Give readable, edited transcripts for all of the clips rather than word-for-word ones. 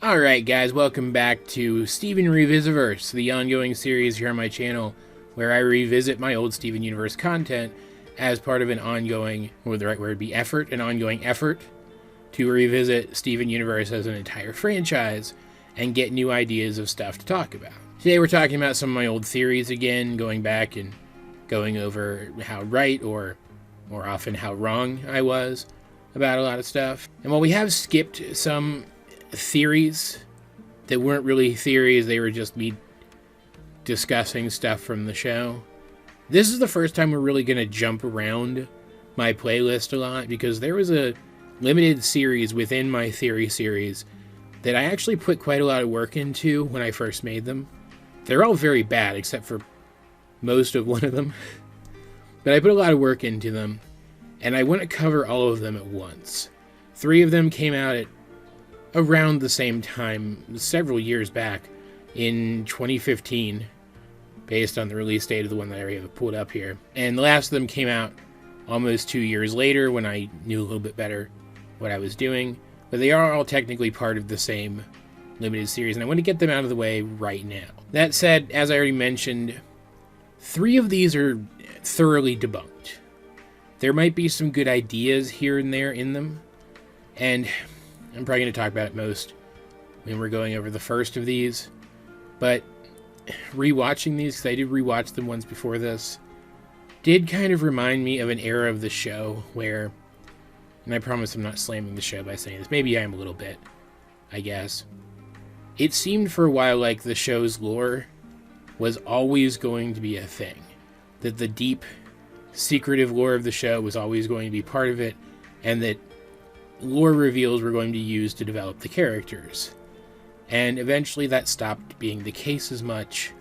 Alright guys, welcome back to Steven Revisi-Verse, the ongoing series here on my channel where I revisit my old Steven Universe content as part of an ongoing, or the right word would be effort, an ongoing effort to revisit Steven Universe as an entire franchise and get new ideas of stuff to talk about. Today we're talking about some of my old theories again, going back and going over how right or more often how wrong I was about a lot of stuff. And while we have skipped some theories that weren't really theories, they were just me discussing stuff from the show, this is the first time we're really going to jump around my playlist a lot, because there was a limited series within my theory series that I actually put quite a lot of work into when I first made them. They're all very bad except for most of one of them, but I put a lot of work into them, and I want to cover all of them at once. 3 of them came out at around the same time, several years back, in 2015, based on the release date of the one that I have pulled up here. And the last of them came out almost 2 years later, when I knew a little bit better what I was doing. But they are all technically part of the same limited series, and I want to get them out of the way right now. That said, as I already mentioned, 3 of these are thoroughly debunked. There might be some good ideas here and there in them, and I'm probably going to talk about it most when we're going over the first of these, but rewatching these, because I did rewatch them once before this, did kind of remind me of an era of the show where, and I promise I'm not slamming the show by saying this, maybe I am a little bit, I guess. It seemed for a while like the show's lore was always going to be a thing, that the deep, secretive lore of the show was always going to be part of it, and that lore reveals were going to be used to develop the characters. And eventually that stopped being the case as much,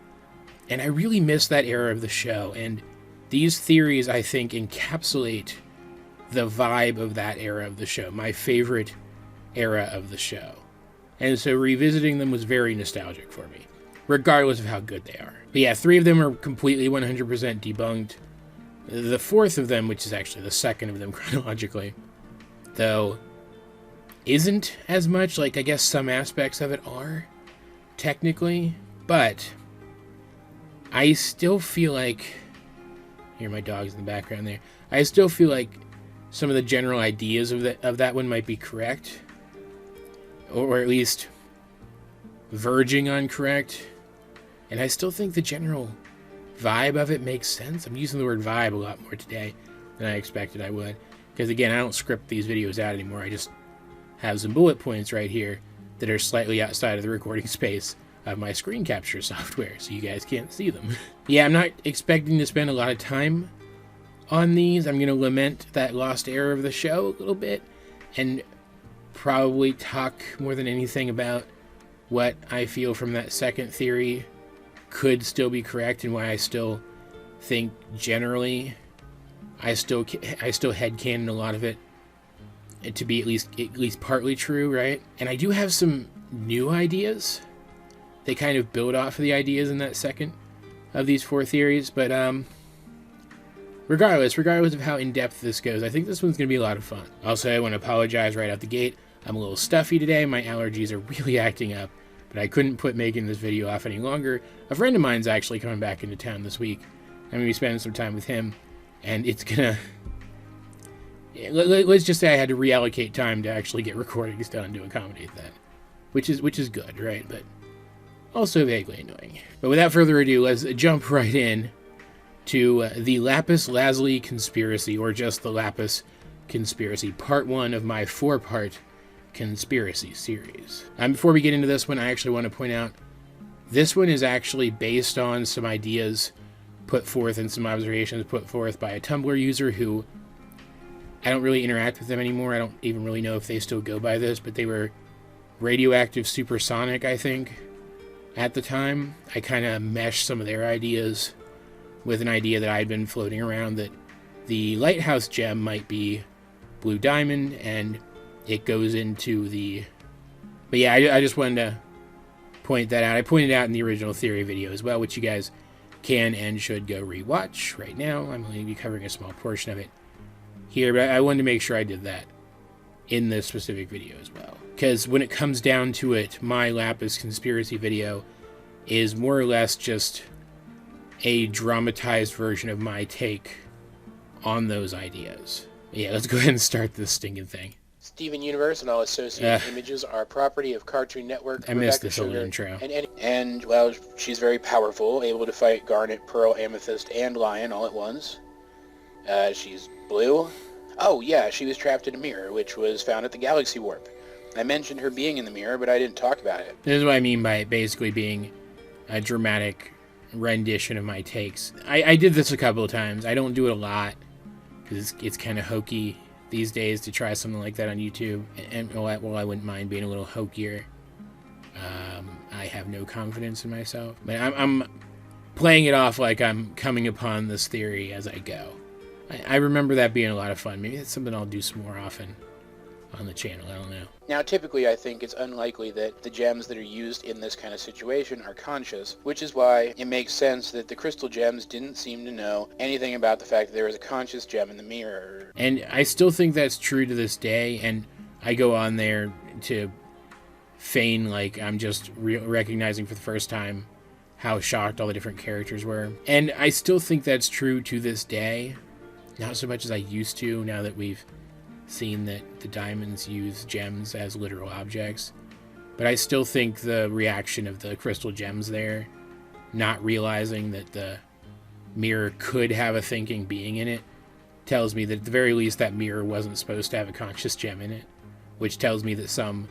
and I really miss that era of the show, and these theories, I think, encapsulate the vibe of that era of the show, my favorite era of the show. And so revisiting them was very nostalgic for me, regardless of how good they are. But yeah, 3 of them are completely 100% debunked. The 4th of them, which is actually the 2nd of them chronologically, though, isn't as much. Like, I guess some aspects of it are, technically, but I still feel like, hear my dogs in the background there, I still feel like some of the general ideas of that one might be correct, or at least verging on correct, and I still think the general vibe of it makes sense. I'm using the word vibe a lot more today than I expected I would, because again, I don't script these videos out anymore. I just have some bullet points right here that are slightly outside of the recording space of my screen capture software, so you guys can't see them. Yeah, I'm not expecting to spend a lot of time on these. I'm going to lament that lost era of the show a little bit, and probably talk more than anything about what I feel from that second theory could still be correct, and why I still think generally I still headcanon a lot of it to be at least partly true, right? And I do have some new ideas. They kind of build off of the ideas in that second of these 4 theories, but regardless of how in-depth this goes, I think this one's going to be a lot of fun. Also, I want to apologize right out the gate. I'm a little stuffy today. My allergies are really acting up, but I couldn't put making this video off any longer. A friend of mine's actually coming back into town this week. I'm going to be spending some time with him, and it's going to... Let's just say I had to reallocate time to actually get recordings done to accommodate that, which is good, right? But also vaguely annoying. But without further ado, let's jump right in to the Lapis Lazuli Conspiracy, or just the Lapis Conspiracy, part 1 of my 4-part conspiracy series. Before we get into this one, I actually want to point out this one is actually based on some ideas put forth and some observations put forth by a Tumblr user who, I don't really interact with them anymore. I don't even really know if they still go by this, but they were Radioactive Supersonic, I think, at the time. I kind of meshed some of their ideas with an idea that I'd been floating around, that the lighthouse gem might be Blue Diamond, and it goes into the... But yeah, I just wanted to point that out. I pointed out in the original theory video as well, which you guys can and should go rewatch right now. I'm going to be covering a small portion of it here, but I wanted to make sure I did that in this specific video as well. Because when it comes down to it, my Lapis conspiracy video is more or less just a dramatized version of my take on those ideas. Yeah, let's go ahead and start this stinking thing. Steven Universe and all associated images are property of Cartoon Network. I missed this whole intro. And, well, she's very powerful, able to fight Garnet, Pearl, Amethyst, and Lion all at once. She's blue. Oh, yeah, she was trapped in a mirror, which was found at the Galaxy Warp. I mentioned her being in the mirror, but I didn't talk about it. This is what I mean by it basically being a dramatic rendition of my takes. I did this a couple of times. I don't do it a lot, because it's kind of hokey these days to try something like that on YouTube. And well, I wouldn't mind being a little hokier. I have no confidence in myself. But I'm playing it off like I'm coming upon this theory as I go. I remember that being a lot of fun. Maybe that's something I'll do some more often on the channel. I don't know. Now, typically, I think it's unlikely that the gems that are used in this kind of situation are conscious, which is why it makes sense that the crystal gems didn't seem to know anything about the fact that there was a conscious gem in the mirror. And I still think that's true to this day, and I go on there to feign like I'm just recognizing for the first time how shocked all the different characters were. And I still think that's true to this day, not so much as I used to now that we've seen that the diamonds use gems as literal objects. But I still think the reaction of the crystal gems there, not realizing that the mirror could have a thinking being in it, tells me that at the very least that mirror wasn't supposed to have a conscious gem in it, which tells me that some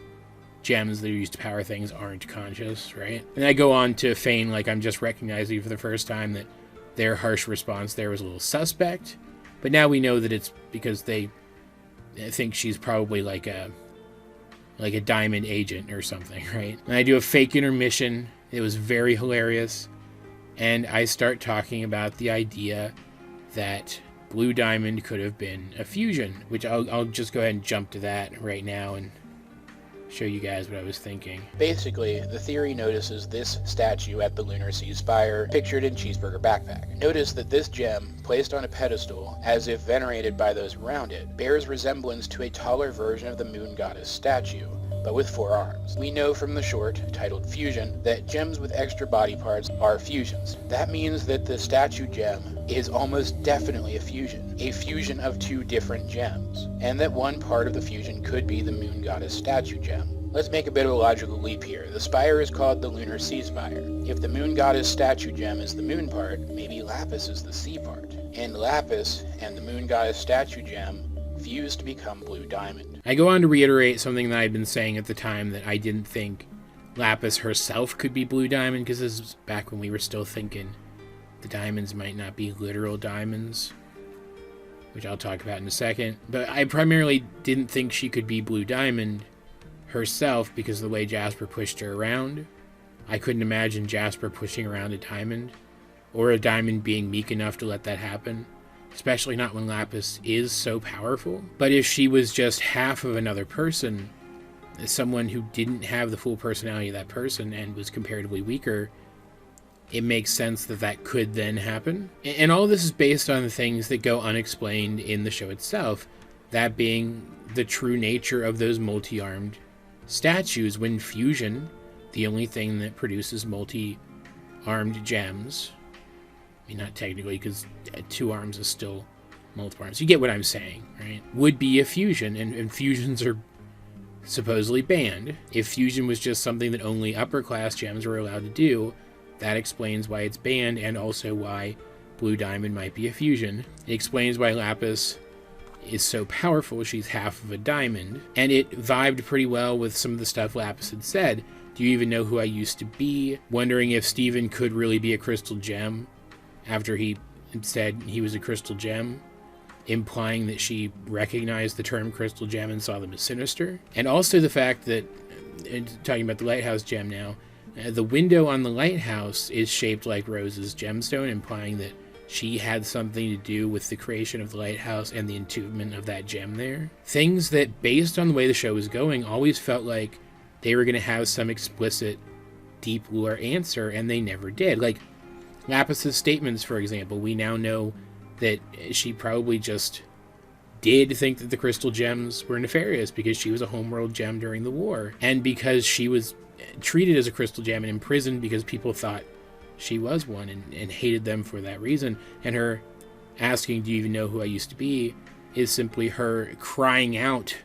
gems that are used to power things aren't conscious, right? And I go on to feign like I'm just recognizing for the first time that their harsh response there was a little suspect, but now we know that it's because they think she's probably like a diamond agent or something, right? And I do a fake intermission. It was very hilarious. And I start talking about the idea that Blue Diamond could have been a fusion, which I'll just go ahead and jump to that right now and show you guys what I was thinking. Basically, the theory notices this statue at the Lunar Ceasefire, pictured in Cheeseburger Backpack. Notice that this gem, placed on a pedestal, as if venerated by those around it, bears resemblance to a taller version of the Moon Goddess statue, but with 4 arms. We know from the short, titled Fusion, that gems with extra body parts are fusions. That means that the statue gem is almost definitely a fusion of 2 different gems, and that one part of the fusion could be the Moon Goddess statue gem. Let's make a bit of a logical leap here. The spire is called the Lunar Ceasefire. If the Moon Goddess statue gem is the moon part, maybe Lapis is the sea part. And Lapis and the Moon Goddess statue gem fuse to become Blue Diamond. I go on to reiterate something that I'd been saying at the time, that I didn't think Lapis herself could be Blue Diamond, because this is back when we were still thinking the diamonds might not be literal diamonds, which I'll talk about in a second. But I primarily didn't think she could be Blue Diamond herself because of the way Jasper pushed her around. I couldn't imagine Jasper pushing around a diamond, or a diamond being meek enough to let that happen, especially not when Lapis is so powerful. But if she was just half of another person, someone who didn't have the full personality of that person and was comparatively weaker, it makes sense that that could then happen. And all of this is based on the things that go unexplained in the show itself, that being the true nature of those multi-armed statues. When fusion, the only thing that produces multi-armed gems, I mean, not technically, because 2 arms is still multiple arms. You get what I'm saying, right? Would be a fusion, and fusions are supposedly banned. If fusion was just something that only upper class gems were allowed to do, that explains why it's banned, and also why Blue Diamond might be a fusion. It explains why Lapis is so powerful. She's half of a diamond, and it vibed pretty well with some of the stuff Lapis had said. Do you even know who I used to be? Wondering if Steven could really be a crystal gem after he said he was a crystal gem, implying that she recognized the term crystal gem and saw them as sinister. And also the fact that, talking about the lighthouse gem now, the window on the lighthouse is shaped like Rose's gemstone, implying that she had something to do with the creation of the lighthouse and the entombment of that gem there. Things that, based on the way the show was going, always felt like they were going to have some explicit deep lore answer, and they never did. Like Lapis's statements, for example, we now know that she probably just did think that the crystal gems were nefarious because she was a homeworld gem during the war, and because she was treated as a crystal gem and imprisoned because people thought she was one and hated them for that reason. And her asking, "Do you even know who I used to be?" is simply her crying out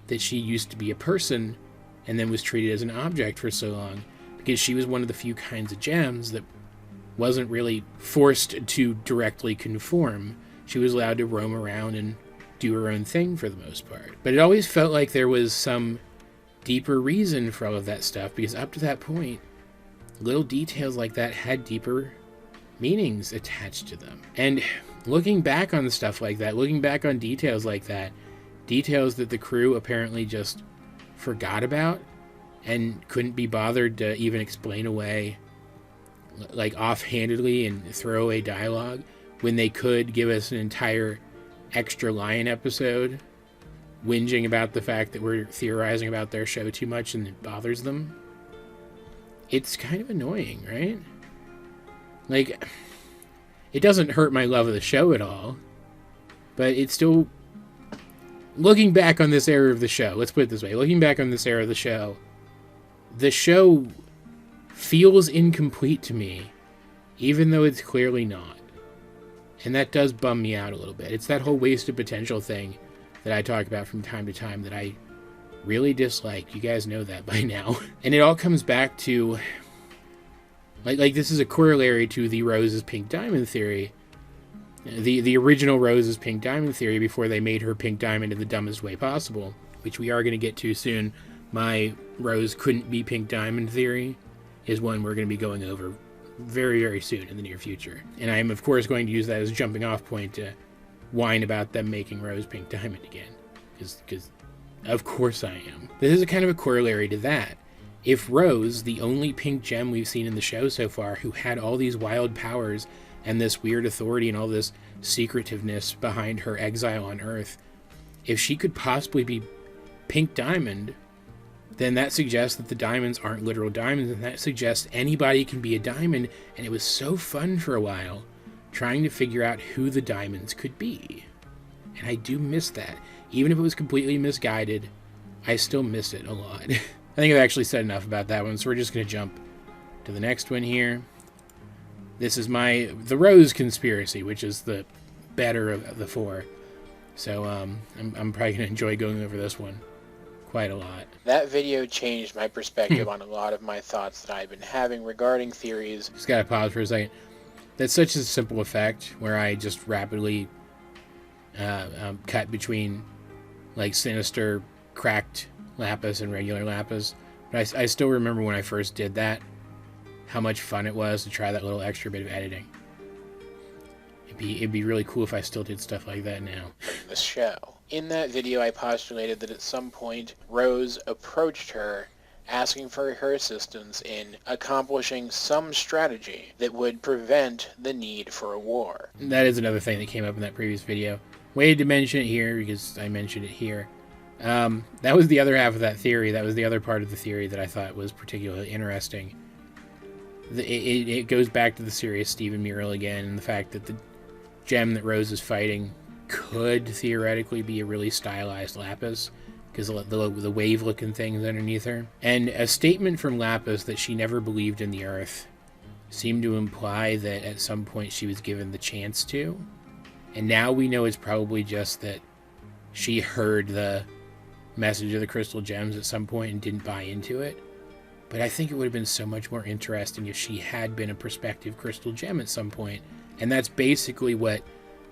that she used to be a person and then was treated as an object for so long, because she was one of the few kinds of gems that wasn't really forced to directly conform. She was allowed to roam around and do her own thing for the most part. But it always felt like there was some deeper reason for all of that stuff, because up to that point, little details like that had deeper meanings attached to them. And looking back on stuff like that, looking back on details like that, details that the crew apparently just forgot about and couldn't be bothered to even explain away, like offhandedly, and throw away dialogue, when they could give us an entire extra lion episode whinging about the fact that we're theorizing about their show too much and it bothers them. It's kind of annoying, right? Like, it doesn't hurt my love of the show at all, but it's still, looking back on this era of the show, let's put it this way, looking back on this era of the show feels incomplete to me, even though it's clearly not. And that does bum me out a little bit. It's that whole wasted potential thing that I talk about from time to time that I really dislike. You guys know that by now. And it all comes back to, like this is a corollary to the Rose is Pink Diamond theory. The original Rose is Pink Diamond theory, before they made her Pink Diamond in the dumbest way possible, which we are going to get to soon. My Rose couldn't be Pink Diamond theory is one we're going to be going over very, very soon in the near future. And I am, of course, going to use that as a jumping off point to whine about them making Rose Pink Diamond again. Because of course I am. This is a kind of a corollary to that. If Rose, the only pink gem we've seen in the show so far, who had all these wild powers and this weird authority and all this secretiveness behind her exile on Earth, if she could possibly be Pink Diamond, then that suggests that the diamonds aren't literal diamonds, and that suggests anybody can be a diamond. And it was so fun for a while trying to figure out who the diamonds could be. And I do miss that. Even if it was completely misguided, I still miss it a lot. I think I've actually said enough about that one, so we're just going to jump to the next one here. This is the Rose conspiracy, which is the better of the four. So I'm probably going to enjoy going over this one quite a lot. That video changed my perspective on a lot of my thoughts that I've been having regarding theories. Just gotta pause for a second. That's such a simple effect where I just rapidly cut between like sinister, cracked Lapis and regular Lapis. But I still remember when I first did that, how much fun it was to try that little extra bit of editing. It'd be really cool if I still did stuff like that now. The show. In that video, I postulated that at some point, Rose approached her asking for her assistance in accomplishing some strategy that would prevent the need for a war. That is another thing that came up in that previous video. Waited to mention it here because I mentioned it here. That was the other half of that theory. That was the other part of the theory that I thought was particularly interesting. It goes back to the serious Stephen mural again, and the fact that the gem that Rose is fighting could theoretically be a really stylized Lapis, because the wave-looking things underneath her. And a statement from Lapis that she never believed in the Earth seemed to imply that at some point she was given the chance to. And now we know it's probably just that she heard the message of the crystal gems at some point and didn't buy into it. But I think it would have been so much more interesting if she had been a prospective crystal gem at some point. And that's basically what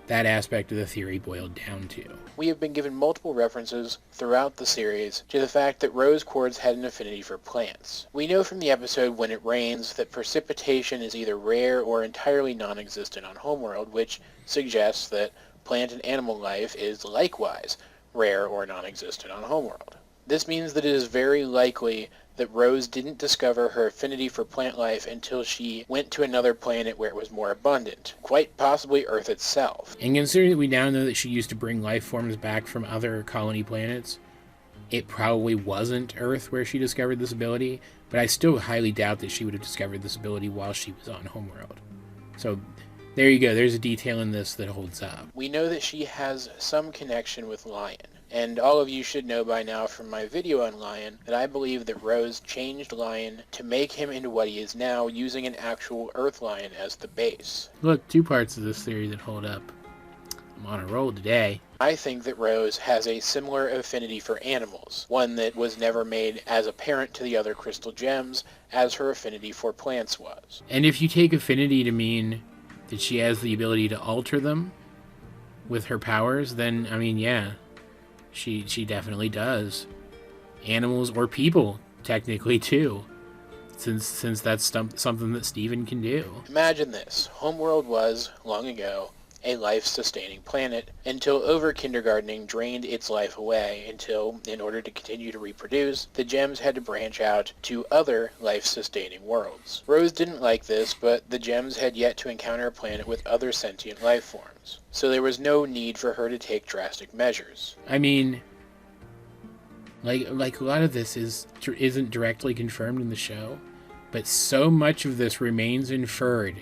that aspect of the theory boiled down to. We have been given multiple references throughout the series to the fact that rose quartz had an affinity for plants. We know from the episode When It Rains that precipitation is either rare or entirely non-existent on Homeworld, which suggests that plant and animal life is likewise rare or non-existent on Homeworld. This means that it is very likely that Rose didn't discover her affinity for plant life until she went to another planet where it was more abundant, quite possibly Earth itself. And considering that we now know that she used to bring life forms back from other colony planets, it probably wasn't Earth where she discovered this ability, but I still highly doubt that she would have discovered this ability while she was on Homeworld. So There you go. There's a detail in this that holds up. We know that she has some connection with Lion. And all of you should know by now from my video on Lion that I believe that Rose changed Lion to make him into what he is now, using an actual Earth Lion as the base. Look, 2 parts of this theory that hold up. I'm on a roll today. I think that Rose has a similar affinity for animals, one that was never made as apparent to the other crystal gems as her affinity for plants was. And if you take affinity to mean that she has the ability to alter them with her powers, then, I mean, yeah, she definitely does. Animals or people, technically, too, since that's something that Steven can do. Imagine this. Homeworld was, long ago, a life-sustaining planet until over-kindergartening drained its life away until, in order to continue to reproduce, the gems had to branch out to other life-sustaining worlds. Rose didn't like this, but the gems had yet to encounter a planet with other sentient life forms, so there was no need for her to take drastic measures. I mean, like a lot of this isn't directly confirmed in the show, but so much of this remains inferred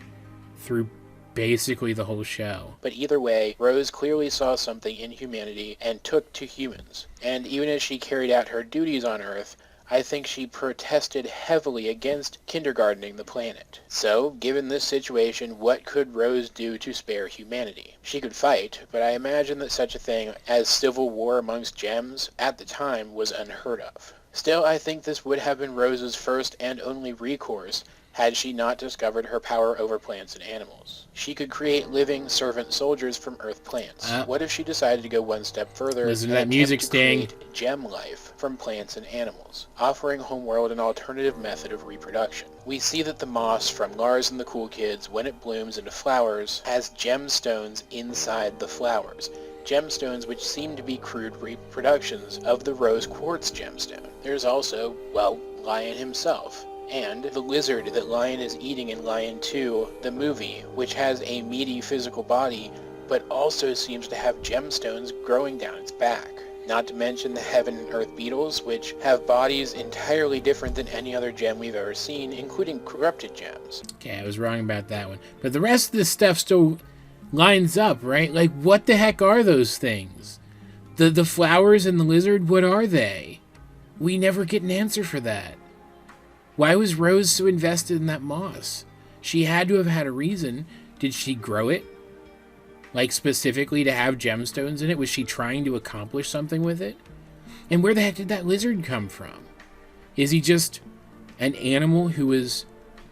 through basically the whole show. But either way, Rose clearly saw something in humanity and took to humans. And even as she carried out her duties on Earth, I think she protested heavily against kindergartening the planet. So, given this situation, what could Rose do to spare humanity? She could fight, but I imagine that such a thing as civil war amongst gems at the time was unheard of. Still, I think this would have been Rose's first and only recourse had she not discovered her power over plants and animals. She could create living servant soldiers from Earth plants. What if she decided to go one step further Listen to and that music attempt to sting. create gem life from plants and animals, offering Homeworld an alternative method of reproduction? We see that the moss from Lars and the Cool Kids, when it blooms into flowers, has gemstones inside the flowers. Gemstones which seem to be crude reproductions of the rose quartz gemstone. There's also, well, Lion himself. And the lizard that Lion is eating in Lion 2, the movie, which has a meaty physical body, but also seems to have gemstones growing down its back. Not to mention the Heaven and Earth beetles, which have bodies entirely different than any other gem we've ever seen, including corrupted gems. Okay, I was wrong about that one. But the rest of this stuff still lines up, right? Like, what the heck are those things? The flowers and the lizard, what are they? We never get an answer for that. Why was Rose so invested in that moss? She had to have had a reason. Did she grow it? Like, specifically to have gemstones in it? Was she trying to accomplish something with it? And where the heck did that lizard come from? Is he just an animal who was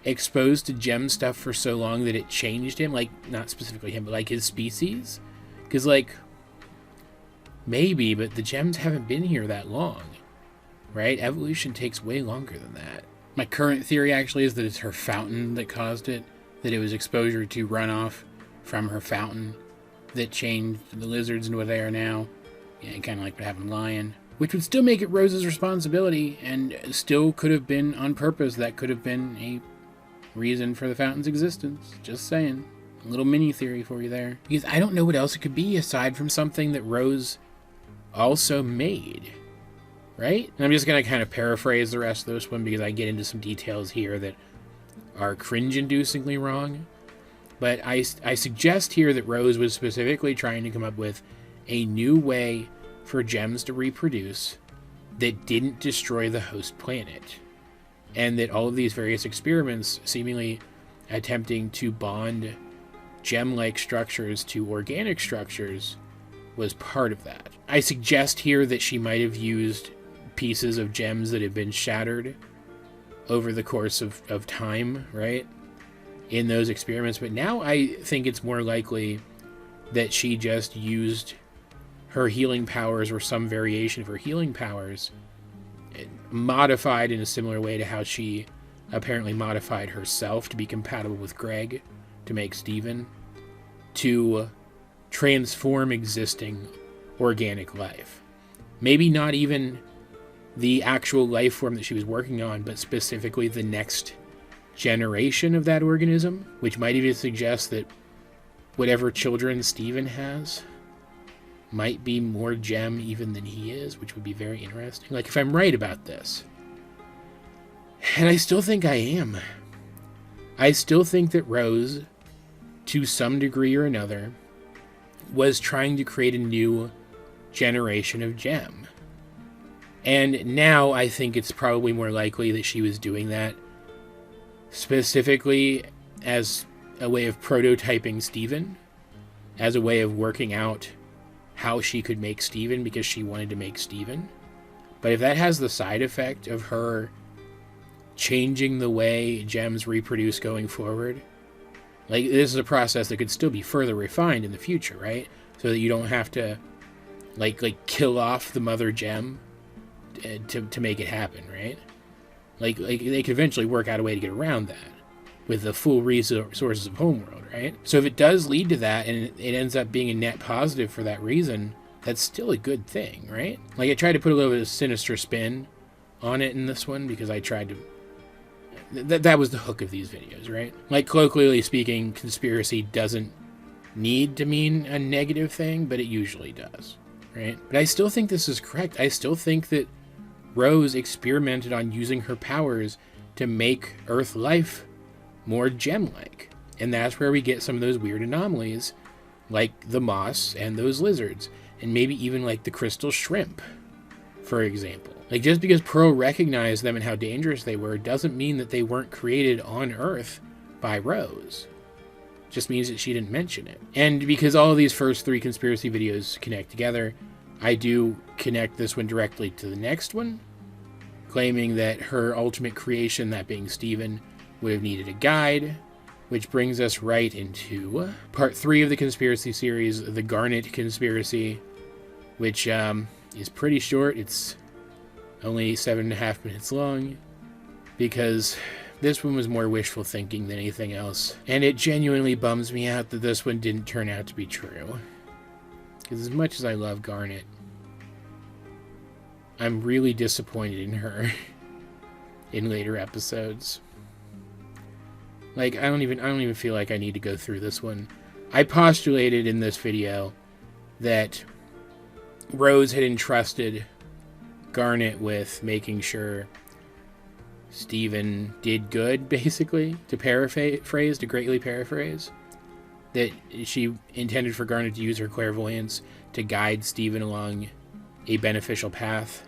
exposed to gem stuff for so long that it changed him? Like, not specifically him, but like his species? Because, like, maybe, but the gems haven't been here that long, right? Evolution takes way longer than that. My current theory actually is that it's her fountain that caused it, that it was exposure to runoff from her fountain that changed the lizards into what they are now. Yeah, kind of like what happened to Lion. Which would still make it Rose's responsibility, and still could have been on purpose. That could have been a reason for the fountain's existence. Just saying. A little mini theory for you there. Because I don't know what else it could be aside from something that Rose also made. Right? And I'm just going to kind of paraphrase the rest of this one because I get into some details here that are cringe-inducingly wrong. But I suggest here that Rose was specifically trying to come up with a new way for gems to reproduce that didn't destroy the host planet. And that all of these various experiments seemingly attempting to bond gem-like structures to organic structures was part of that. I suggest here that she might have used pieces of gems that have been shattered over the course of time, right, in those experiments. But now I think it's more likely that she just used her healing powers or some variation of her healing powers modified in a similar way to how she apparently modified herself to be compatible with Greg to make Steven, to transform existing organic life. Maybe not even the actual life form that she was working on, but specifically the next generation of that organism, which might even suggest that whatever children Steven has might be more gem even than he is, which would be very interesting. Like, if I'm right about this, and I still think I am, I still think that Rose to some degree or another, was trying to create a new generation of gem. And now I think it's probably more likely that she was doing that specifically as a way of prototyping Steven, as a way of working out how she could make Steven because she wanted to make Steven. But if that has the side effect of her changing the way gems reproduce going forward, like, this is a process that could still be further refined in the future, right? So that you don't have to like kill off the mother gem to make it happen, right? Like they could eventually work out a way to get around that with the full resources of Homeworld, right? So if it does lead to that and it ends up being a net positive for that reason, that's still a good thing, right? Like, I tried to put a little bit of sinister spin on it in this one because I tried to... That was the hook of these videos, right? Like, colloquially speaking, conspiracy doesn't need to mean a negative thing, but it usually does, right? But I still think this is correct. I still think that Rose experimented on using her powers to make Earth life more gem-like. And that's where we get some of those weird anomalies, like the moss and those lizards, and maybe even like the crystal shrimp, for example. Like, just because Pearl recognized them and how dangerous they were doesn't mean that they weren't created on Earth by Rose. It just means that she didn't mention it. And because all of these first three conspiracy videos connect together, I do connect this one directly to the next one, claiming that her ultimate creation, that being Steven, would have needed a guide, which brings us right into part 3 of the conspiracy series, the Garnet conspiracy, which is pretty short. It's only 7.5 minutes long, because this one was more wishful thinking than anything else. And it genuinely bums me out that this one didn't turn out to be true. Because as much as I love Garnet, I'm really disappointed in her in later episodes. Like, I don't even feel like I need to go through this one. I postulated in this video that Rose had entrusted Garnet with making sure Steven did good, basically, to greatly paraphrase. That she intended for Garnet to use her clairvoyance to guide Steven along a beneficial path.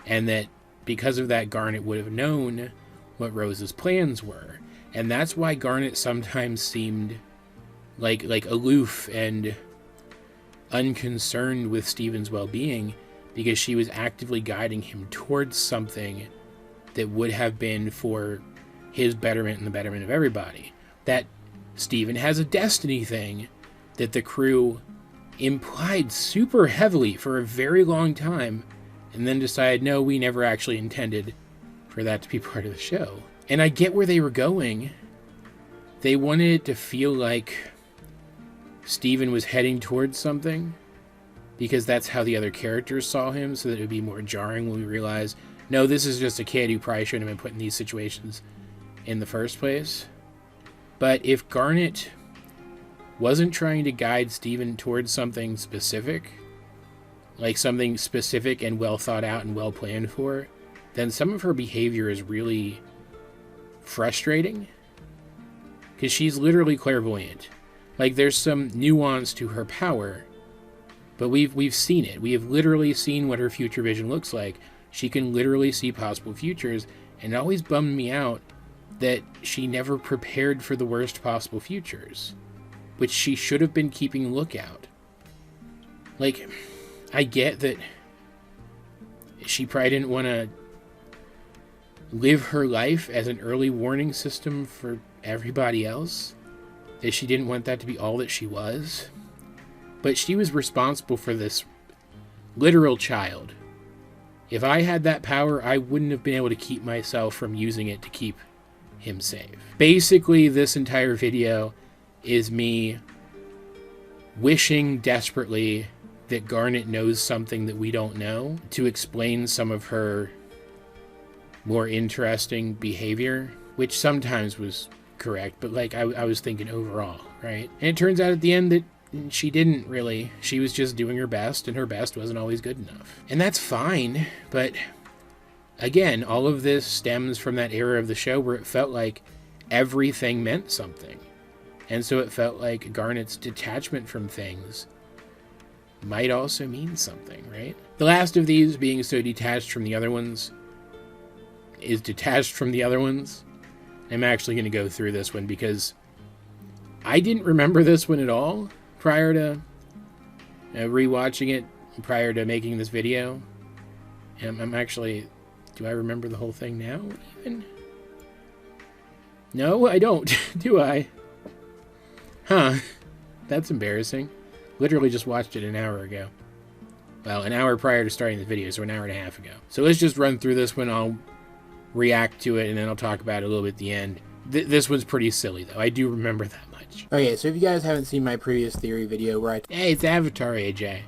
And that because of that, Garnet would have known what Rose's plans were. And that's why Garnet sometimes seemed like aloof and unconcerned with Steven's well-being, because she was actively guiding him towards something that would have been for his betterment and the betterment of everybody. That Steven has a destiny thing that the crew implied super heavily for a very long time, and then decided, no, we never actually intended for that to be part of the show. And I get where they were going. They wanted it to feel like Steven was heading towards something, because that's how the other characters saw him, so that it would be more jarring when we realize, no, this is just a kid who probably shouldn't have been put in these situations in the first place. But if Garnet wasn't trying to guide Steven towards something specific, like something specific and well thought out and well planned for, then some of her behavior is really frustrating, because she's literally clairvoyant. Like, there's some nuance to her power, but we've seen it. We have literally seen what her future vision looks like. She can literally see possible futures, and it always bummed me out that she never prepared for the worst possible futures, which she should have been keeping a lookout. Like, I get that she probably didn't want to live her life as an early warning system for everybody else, that she didn't want that to be all that she was, but she was responsible for this literal child. If I had that power, I wouldn't have been able to keep myself from using it to keep him safe. Basically, this entire video is me wishing desperately that Garnet knows something that we don't know, to explain some of her more interesting behavior, which sometimes was correct, but like I was thinking overall, right? And it turns out at the end that she didn't really. She was just doing her best, and her best wasn't always good enough. And that's fine, but again, all of this stems from that era of the show where it felt like everything meant something. And so it felt like Garnet's detachment from things might also mean something, right? The last of these, being so detached from the other ones, is detached from the other ones. I'm actually going to go through this one because I didn't remember this one at all prior to rewatching it, prior to making this video. I'm actually... Do I remember the whole thing now, even? No, I don't, do I? Huh. That's embarrassing. Literally just watched it an hour ago. Well, an hour prior to starting the video, so an hour and a half ago. So let's just run through this one. I'll react to it, and then I'll talk about it a little bit at the end. This one's pretty silly, though. I do remember that much. Okay, so if you guys haven't seen my previous theory video where Hey, it's Avatar, AJ.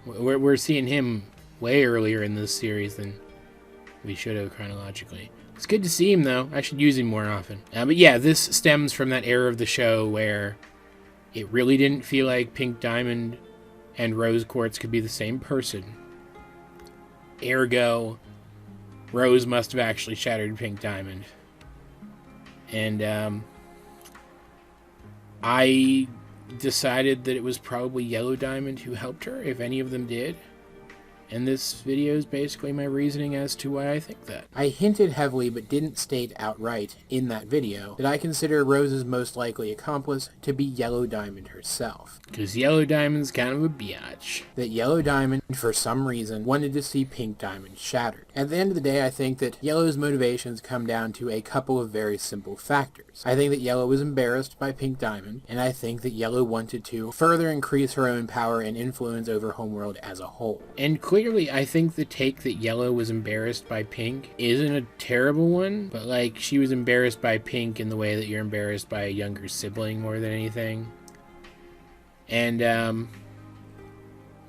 We're seeing him way earlier in this series than we should have chronologically. It's good to see him, though. I should use him more often. But yeah, this stems from that era of the show where it really didn't feel like Pink Diamond and Rose Quartz could be the same person. Ergo, Rose must have actually shattered Pink Diamond. And I decided that it was probably Yellow Diamond who helped her, if any of them did. And this video is basically my reasoning as to why I think that. I hinted heavily but didn't state outright in that video that I consider Rose's most likely accomplice to be Yellow Diamond herself. Because Yellow Diamond's kind of a biatch. That Yellow Diamond, for some reason, wanted to see Pink Diamond shattered. At the end of the day, I think that Yellow's motivations come down to a couple of very simple factors. I think that Yellow was embarrassed by Pink Diamond, and I think that Yellow wanted to further increase her own power and influence over Homeworld as a whole. And clearly, I think the take that Yellow was embarrassed by Pink isn't a terrible one, but like, she was embarrassed by Pink in the way that you're embarrassed by a younger sibling more than anything. And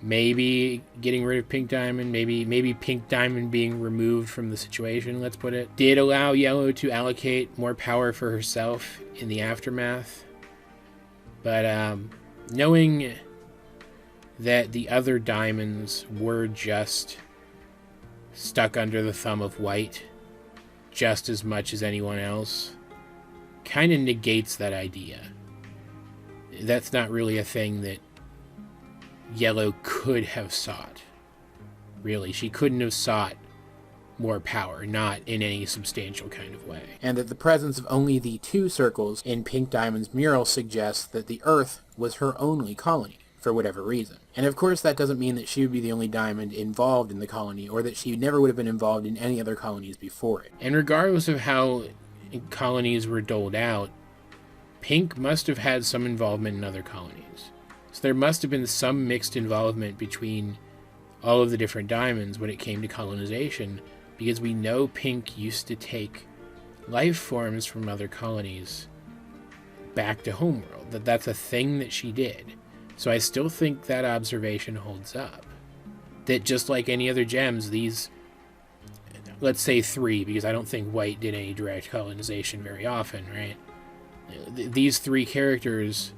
maybe getting rid of Pink Diamond, maybe Pink Diamond being removed from the situation, let's put it, did allow Yellow to allocate more power for herself in the aftermath. But knowing that the other diamonds were just stuck under the thumb of White just as much as anyone else kind of negates that idea. That's not really a thing that Yellow could have sought. Really, she couldn't have sought more power, not in any substantial kind of way. And that the presence of only the two circles in Pink Diamond's mural suggests that the Earth was her only colony, for whatever reason. And of course that doesn't mean that she would be the only diamond involved in the colony, or that she never would have been involved in any other colonies before it. And regardless of how colonies were doled out, Pink must have had some involvement in other colonies. So there must have been some mixed involvement between all of the different diamonds when it came to colonization, because we know Pink used to take life forms from other colonies back to Homeworld. That's a thing that she did. So I still think that observation holds up. That just like any other gems, these, let's say 3, because I don't think White did any direct colonization very often, right? These 3 characters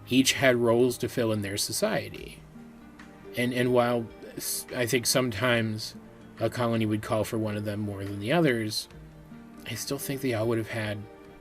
each had roles to fill in their society. And while I think sometimes a colony would call for one of them more than the others, I still think they all would have had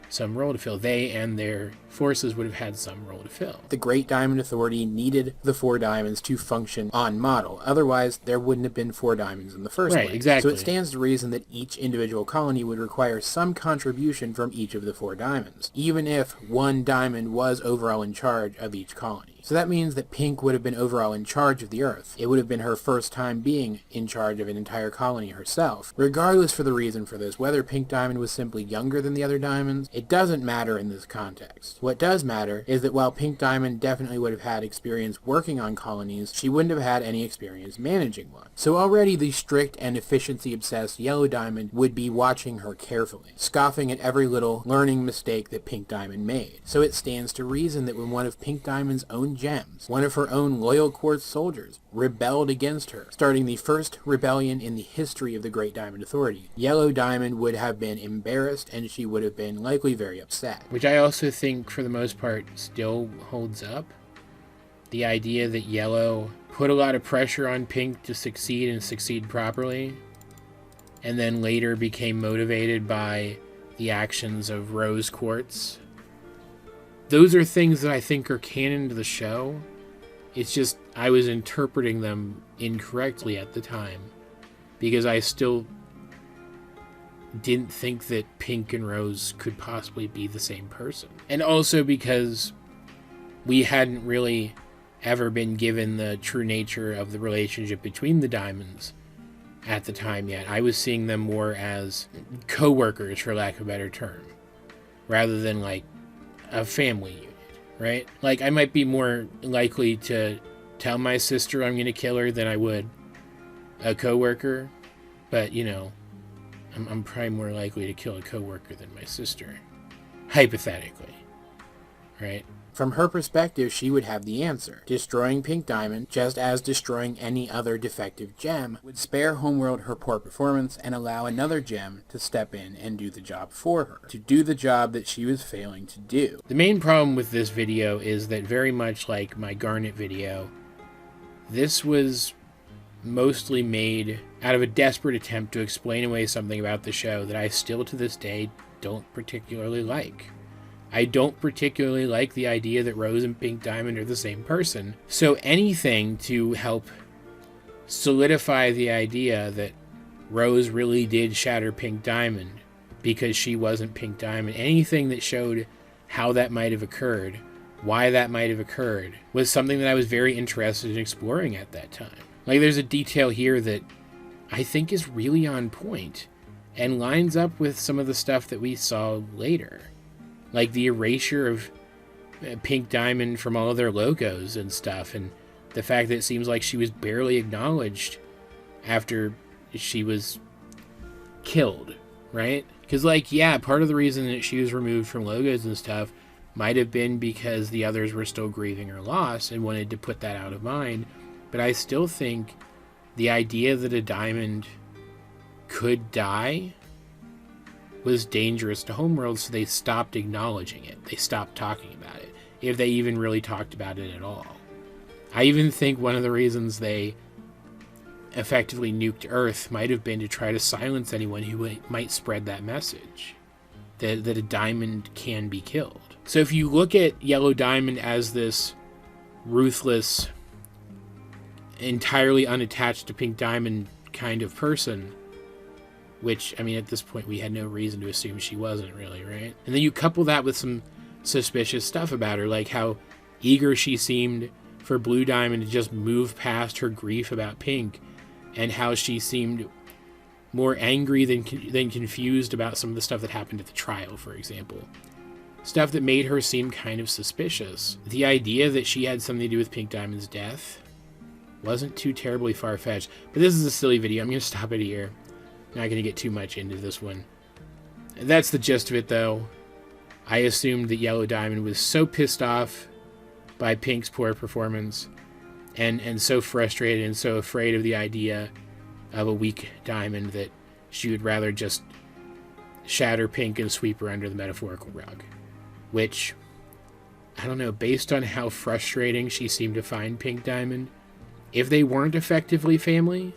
some role to fill. They and their forces would have had some role to fill. The Great Diamond Authority needed the 4 diamonds to function on model. Otherwise, there wouldn't have been 4 diamonds in the first place. Right, exactly. So it stands to reason that each individual colony would require some contribution from each of the 4 diamonds, even if 1 diamond was overall in charge of each colony. So that means that Pink would have been overall in charge of the Earth. It would have been her first time being in charge of an entire colony herself. Regardless for the reason for this, whether Pink Diamond was simply younger than the other diamonds, it doesn't matter in this context. What does matter is that while Pink Diamond definitely would have had experience working on colonies, she wouldn't have had any experience managing one. So already the strict and efficiency-obsessed Yellow Diamond would be watching her carefully, scoffing at every little learning mistake that Pink Diamond made. So it stands to reason that when one of Pink Diamond's own gems, one of her own loyal Quartz soldiers, rebelled against her, starting the first rebellion in the history of the Great Diamond Authority, Yellow Diamond would have been embarrassed and she would have been likely very upset. Which I also think, for the most part, still holds up. The idea that Yellow put a lot of pressure on Pink to succeed and succeed properly, and then later became motivated by the actions of Rose Quartz, those are things that I think are canon to the show. It's just I was interpreting them incorrectly at the time because I still didn't think that Pink and Rose could possibly be the same person. And also because we hadn't really ever been given the true nature of the relationship between the Diamonds at the time yet. I was seeing them more as co-workers, for lack of a better term, rather than like a family unit, right? Like, I might be more likely to tell my sister I'm going to kill her than I would a co-worker, but, you know, I'm probably more likely to kill a co-worker than my sister, hypothetically, right? From her perspective, she would have the answer. Destroying Pink Diamond, just as destroying any other defective gem, would spare Homeworld her poor performance and allow another gem to step in and do the job for her, to do the job that she was failing to do. The main problem with this video is that, very much like my Garnet video, this was mostly made out of a desperate attempt to explain away something about the show that I still to this day don't particularly like. I don't particularly like the idea that Rose and Pink Diamond are the same person. So anything to help solidify the idea that Rose really did shatter Pink Diamond because she wasn't Pink Diamond, anything that showed how that might have occurred, why that might have occurred, was something that I was very interested in exploring at that time. Like, there's a detail here that I think is really on point and lines up with some of the stuff that we saw later. Like the erasure of Pink Diamond from all of their logos and stuff, and the fact that it seems like she was barely acknowledged after she was killed, right? Because, like, yeah, part of the reason that she was removed from logos and stuff might have been because the others were still grieving her loss and wanted to put that out of mind, but I still think the idea that a diamond could die was dangerous to Homeworld, so they stopped acknowledging it. They stopped talking about it, if they even really talked about it at all. I even think one of the reasons they effectively nuked Earth might have been to try to silence anyone who might spread that message, that a diamond can be killed. So if you look at Yellow Diamond as this ruthless, entirely unattached to Pink Diamond kind of person, which, I mean, at this point, we had no reason to assume she wasn't really, right? And then you couple that with some suspicious stuff about her, like how eager she seemed for Blue Diamond to just move past her grief about Pink, and how she seemed more angry than confused about some of the stuff that happened at the trial, for example. Stuff that made her seem kind of suspicious. The idea that she had something to do with Pink Diamond's death wasn't too terribly far-fetched. But this is a silly video. I'm going to stop it here. Not going to get too much into this one. That's the gist of it, though. I assumed that Yellow Diamond was so pissed off by Pink's poor performance and so frustrated and so afraid of the idea of a weak diamond that she would rather just shatter Pink and sweep her under the metaphorical rug. Which, I don't know, based on how frustrating she seemed to find Pink Diamond, if they weren't effectively family,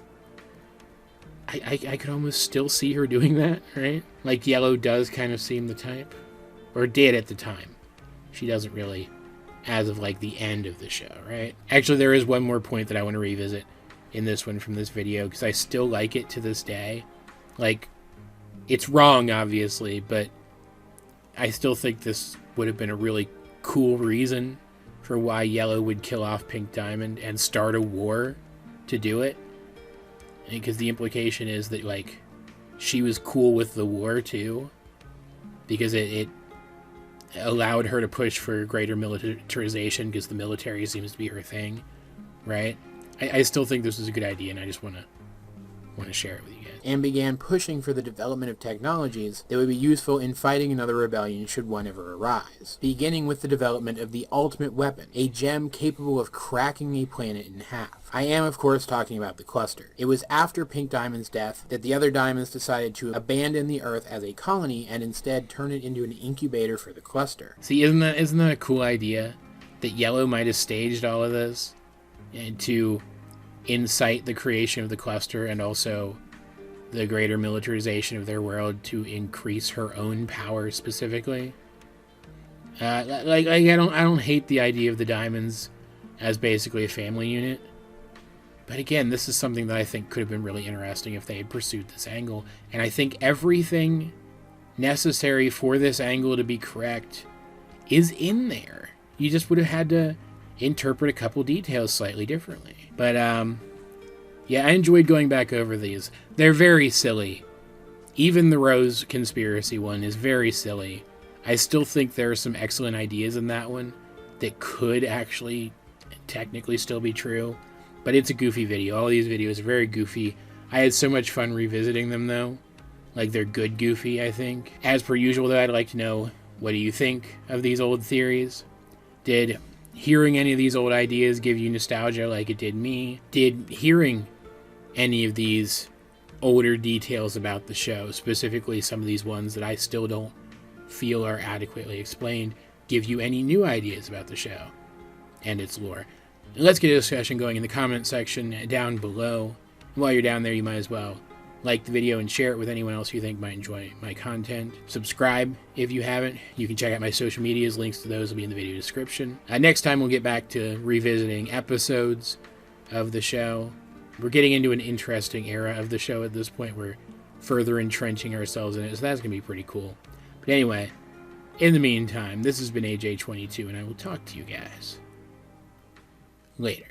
I could almost still see her doing that, right? Like, Yellow does kind of seem the type. Or did at the time. She doesn't really, as of, like, the end of the show, right? Actually, there is one more point that I want to revisit in this one from this video, because I still like it to this day. Like, it's wrong, obviously, but I still think this would have been a really cool reason for why Yellow would kill off Pink Diamond and start a war to do it. Because the implication is that, like, she was cool with the war, too. Because it allowed her to push for greater militarization, because the military seems to be her thing, right? I still think this is a good idea, and I just want to share it with you guys. And began pushing for the development of technologies that would be useful in fighting another rebellion should one ever arise, beginning with the development of the ultimate weapon, a gem capable of cracking a planet in half. I am, of course, talking about the cluster. It was after Pink Diamond's death that the other diamonds decided to abandon the Earth as a colony and instead turn it into an incubator for the cluster. See, isn't that a cool idea? That Yellow might have staged all of this and to incite the creation of the cluster and also the greater militarization of their world to increase her own power specifically. I don't hate the idea of the diamonds as basically a family unit. But again, this is something that I think could have been really interesting if they had pursued this angle. And I think everything necessary for this angle to be correct is in there. You just would have had to interpret a couple details slightly differently. But, yeah, I enjoyed going back over these. They're very silly. Even the Rose conspiracy one is very silly. I still think there are some excellent ideas in that one that could actually technically still be true. But it's a goofy video. All these videos are very goofy. I had so much fun revisiting them, though. Like, they're good goofy, I think. As per usual, though, I'd like to know, what do you think of these old theories? Did hearing any of these old ideas give you nostalgia like it did me? Did hearing any of these older details about the show, specifically some of these ones that I still don't feel are adequately explained, give you any new ideas about the show and its lore? Let's get a discussion going in the comment section down below. And while you're down there, you might as well like the video and share it with anyone else you think might enjoy my content. Subscribe if you haven't. You can check out my social medias. Links to those will be in the video description. Next time, we'll get back to revisiting episodes of the show. We're getting into an interesting era of the show at this point. We're further entrenching ourselves in it, so that's going to be pretty cool. But anyway, in the meantime, this has been AJ22, and I will talk to you guys later.